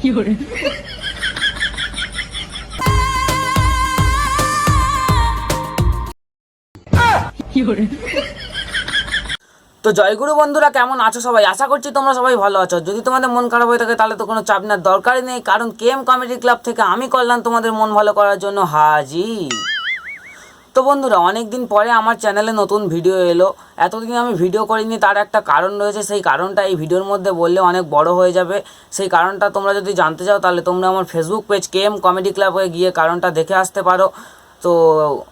তো জয়গুরু বন্ধুরা, কেমন আছো সবাই? আশা করছি তোমরা সবাই ভালো আছো। যদি তোমাদের মন খারাপ হয়ে থাকে তাহলে তো কোনো চাপ নেওয়ার দরকারই নেই, কারণ কেএম কমেডি ক্লাব থেকে আমি করলাম তোমাদের মন ভালো করার জন্য হাজির। তো বন্ধুরা, অনেক দিন পরে আমার চ্যানেলে নতুন ভিডিও এলো। এতদিন আমি ভিডিও করিনি, তার একটা কারণ রয়েছে। সেই কারণটা এই ভিডিওর মধ্যে বললে অনেক বড় হয়ে যাবে। সেই কারণটা তোমরা যদি জানতে চাও তাহলে তোমরা আমার ফেসবুক পেজ কেএম কমেডি ক্লাবে গিয়ে কারণটা দেখে আসতে পারো। তো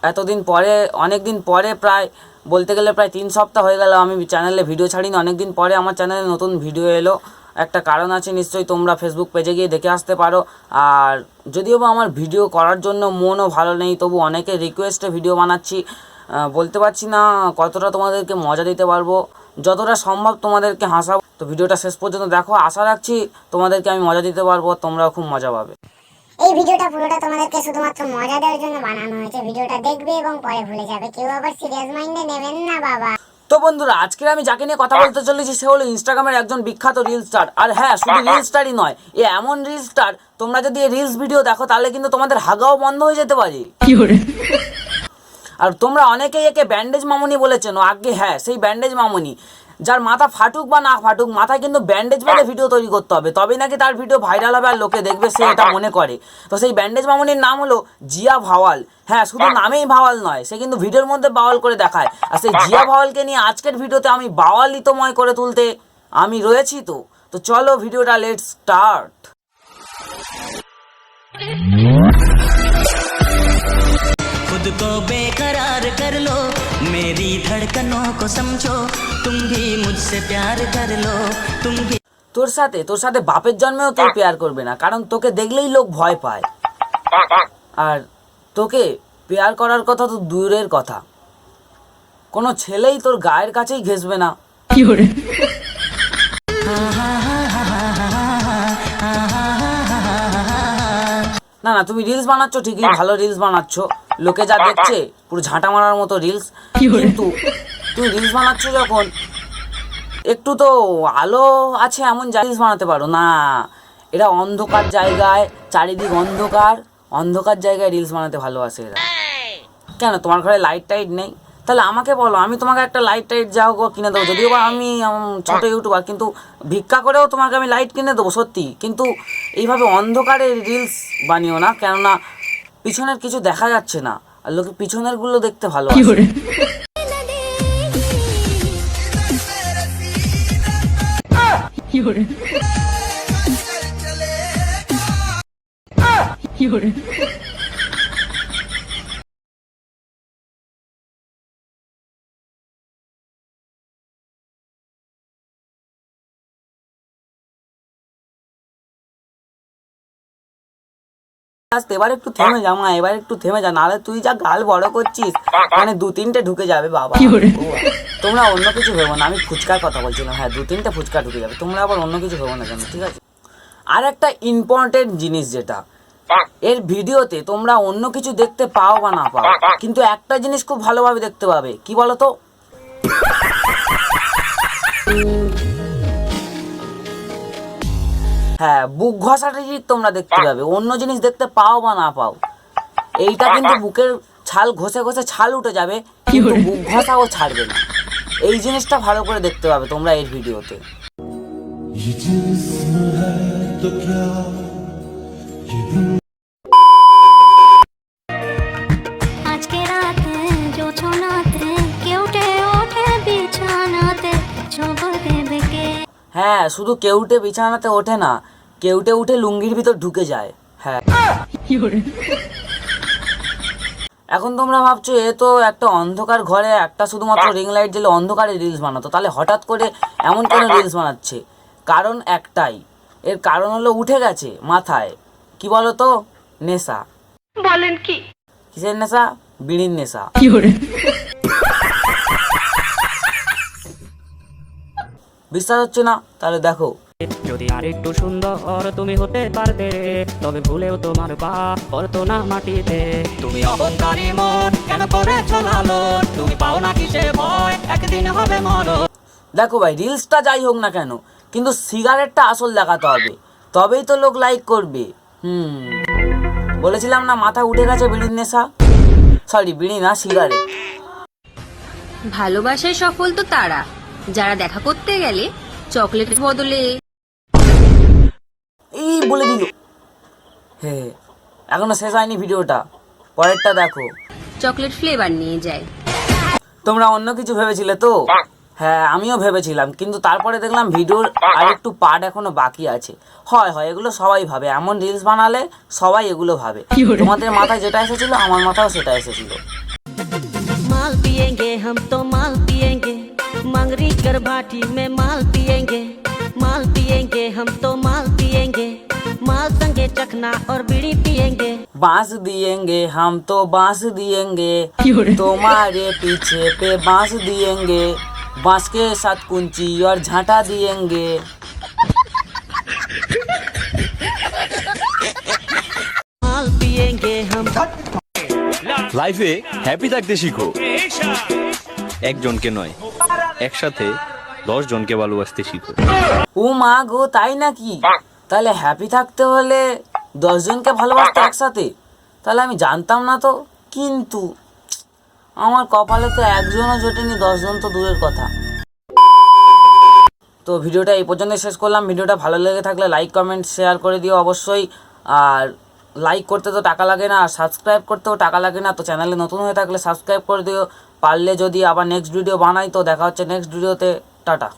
এতদিন পরে, অনেক দিন পরে, প্রায় বলতে গেলে প্রায় 3 সপ্তাহ হয়ে গেল আমি চ্যানেলে ভিডিও ছাড়িনি। অনেক দিন পরে আমার চ্যানেলে নতুন ভিডিও এলো, একটা কারণ আছে নিশ্চয়ই। তোমরা ফেসবুক পেজে গিয়ে দেখে আসতে পারো। আর যদিও বা আমার ভিডিও করার জন্য মনও ভালো নেই, তবু অনেকে রিকোয়েস্টে ভিডিও বানাচ্ছি। বলতে পারছি না কতটা তোমাদেরকে মজা দিতে পারবো, যতটা সম্ভব তোমাদেরকে হাসাবো। তো ভিডিওটা শেষ পর্যন্ত দেখো, আশা রাখছি তোমাদেরকে আমি মজা দিতে পারবো, তোমরাও খুব মজা পাবে। এই ভিডিওটা পুরোটা তোমাদেরকে শুধুমাত্র মজা দেওয়ার জন্য বানানো হয়েছে। ভিডিওটা দেখবে এবং পরে ভুলে যাবে, কেউ আবার সিরিয়াস মাইন্ডে নেবেন না বাবা। তো বন্ধুরা, আজকে আমি যাকে নিয়ে কথা বলতে চলেছি সে হলো ইনস্টাগ্রামের একজন বিখ্যাত রিল স্টার। আর হ্যাঁ, শুধু রিল স্টারই নয়, এমন রিল স্টার তোমরা যদি এই রিলস ভিডিও দেখো তাহলে কিন্তু তোমাদের হাগাও বন্ধ হয়ে যেতে পারে। আর তোমরা অনেকেই একে ব্যান্ডেজ মামুনি বলেছেন। আগে হ্যাঁ, সেই ব্যান্ডেজ মামুনি, যার মাথা ফাটুক বা না ফাটুক, মাথায় কিন্তু ব্যান্ডেজ বেঁধে ভিডিও তৈরি করতে হবে, তবেই নাকি তার ভিডিও ভাইরাল হবে আর লোকে দেখবে, সে এটা মনে করে। তো সেই ব্যান্ডেজ মামুনির নাম হলো জিয়া ভাওয়াল। হ্যাঁ, শুধু নামেই ভাওয়াল নয়, সে কিন্তু ভিডিওর মধ্যে বাওয়াল করে দেখায়। আর সেই জিয়া ভাওয়ালকে নিয়ে আজকের ভিডিওতে আমি বাওয়ালিতময় করে তুলতে আমি রয়েছি। তো চলো ভিডিওটা লেটস স্টার্ট। खुद को बेकरार कर लो, मेरी धड़कनों को समझो, तुम भी मुझसे प्यार कर लो, तुम भी। তোর সাথে বাপের জন্মেও কেউ পেয়ার করবে না, কারণ তোকে দেখলেই লোক ভয় পায়। আর তোকে পেয়ার করার কথা তো দূরের কথা, কোনো ছেলেই তোর গায়ের কাছেই ঘেঁষবে না। না না, তুমি রিলস বানাচ্ছ ঠিকই, ভালো রিলস বানাচ্ছ, লোকে যা দেখছে পুরো ঝাঁটা মারার মতো রিলস। কিন্তু তুমি রিলস বানাচ্ছ যখন, একটু তো আলো আছে এমন রিলস বানাতে পারো না। এরা অন্ধকার জায়গায়, চারিদিক অন্ধকার জায়গায় রিলস বানাতে ভালোবাসে এরা। কেন তোমার ঘরে লাইট টাইট নেই? তাহলে আমাকে বলো, আমি তোমাকে একটা লাইট টাইট যা হোক কিনে দেবো। যদিও বা আমি ছোট ইউটিউবার, কিন্তু ভিক্ষা করেও তোমাকে আমি লাইট কিনে দেবো সত্যি। কিন্তু এইভাবে অন্ধকারে রিলস বানিও না, কেননা পিছনের কিছু দেখা যাচ্ছে না, আর লোকে পিছনের গুলো দেখতে ভালোবাসে। এবার একটু থেমে যা মা, এবার একটু থেমে যা, নাহলে তুই যা গাল বড় করছিস মানে 2-3টে ঢুকে যাবে বাবা। তোমরা অন্য কিছু ভেবো না, আমি ফুচকার কথা বলছিলাম। হ্যাঁ, 2-3টে ফুচকা ঢুকে যাবে, তোমরা আবার অন্য কিছু ভেবো না, জানো? ঠিক আছে। আর একটা ইম্পর্টেন্ট জিনিস, যেটা এর ভিডিওতে তোমরা অন্য কিছু দেখতে পাও বা না পাও, কিন্তু একটা জিনিস খুব ভালোভাবে দেখতে পাবে। কি বলো তো? হ্যাঁ, বুক ঘষাটা তোমরা দেখতে পাবে, অন্য জিনিস দেখতে পাও বা না পাও। এইটা কিন্তু বুকের ছাল ঘষে ঘষে ছাল উঠে যাবে, কিন্তু বুক ঘষাও ছাড়বে না। এই জিনিসটা ভালো করে দেখতে পাবে তোমরা এই ভিডিওতে। হ্যাঁ, শুধু কেউটে বিছানাতে ওঠে না, কেউটে উঠে লুঙ্গির ভিতর ঢুকে যায়। হ্যাঁ, এখন তোমরা ভাবছো এ তো একটা অন্ধকার ঘরে একটা শুধুমাত্র রিং লাইট জ্বেলে অন্ধকারে রিলস বানাতো, তাহলে হঠাৎ করে এমন কেন রিলস বানাচ্ছে? কারণ একটাই, এর কারণ হলো উঠে গেছে মাথায়, কি বলো তো, নেশা। বলেন কি? কিসের নেশা? বিড়ির নেশা। বিশ্বাস হচ্ছে না? তাহলে দেখো। যদি আরেকটু সুন্দর তুমি হতে পারতে, তবে ভুলেও তোমার পা পড়তো না মাটিতে। তুমি অহংকারী মন কেন করেছো লালন, তুমি পাও না কিসে ভয়, একদিন হবে মরণ। দেখো ভাই, রিলসটা যাই হোক না কেন, কিন্তু সিগারেটটা আসল দেখাতে হবে। তবেই তো লোক লাইক করবে। বলেছিলাম না মাথা উঠে গেছে বিড়ির নেশা, সরি বিড়ি না সিগারেট। ভালোবাসায় সফল তো তারা যারা দেখা করতে গেলে চকলেটের বদলে এই বলে দিল। হ্যাঁ, এখনো শেষ হয়নি ভিডিওটা, পরেরটা দেখো। চকলেট ফ্লেভার নিয়ে যায়। তোমরা অন্য কিছু ভেবেছিলে তো? হ্যাঁ আমিও ভেবেছিলাম, কিন্তু তারপরে দেখলাম ভিডিওর আর একটু পার্ট এখনো বাকি আছে। হয় এগুলো সবাই ভাবে, এমন রিলস বানালে সবাই এগুলো ভাবে। তোমাদের মাথায় যেটা এসেছিল আমার মাথাও সেটা এসেছিল। माल पिएंगे हम तो माल पिएंगे, मंगरी कर भाटी में माल पिएंगे हम तो माल पिएंगे, माल संगे चखना और बीड़ी पिएंगे। बांस दिएंगे हम तो बांस दिएंगे, तुम्हारे पीछे पे बांस दिएंगे, बांस के साथ कुंची और झांटा दिएंगे। माल पिएंगे हम। লাইফে হ্যাপি থাকতে শিখো, একজনকে নয় একসাথে 10 জনকে ভালোবাসতে শিখো। ও মা গো, তাই নাকি? তাহলে হ্যাপি থাকতে হলে 10 জনকে ভালোবাসতে একসাথে? তাহলে আমি জানতাম না তো। কিন্তু আমার কপালে তো একজনও জোটেনি, 10 জন তো দূরের কথা। তো ভিডিওটা এই পর্যন্ত শেষ করলাম। ভিডিওটা ভালো লেগে থাকলে লাইক কমেন্ট শেয়ার করে দিও অবশ্যই। আর লাইক করতে তো টাকা লাগে না, আর সাবস্ক্রাইব করতেও টাকা লাগে না। তো চ্যানেলে নতুন হয়ে থাকলে সাবস্ক্রাইব করে দিও। পারলে যদি আবার নেক্সট ভিডিও বানাই, তো দেখা হচ্ছে নেক্সট ভিডিওতে। টাটা।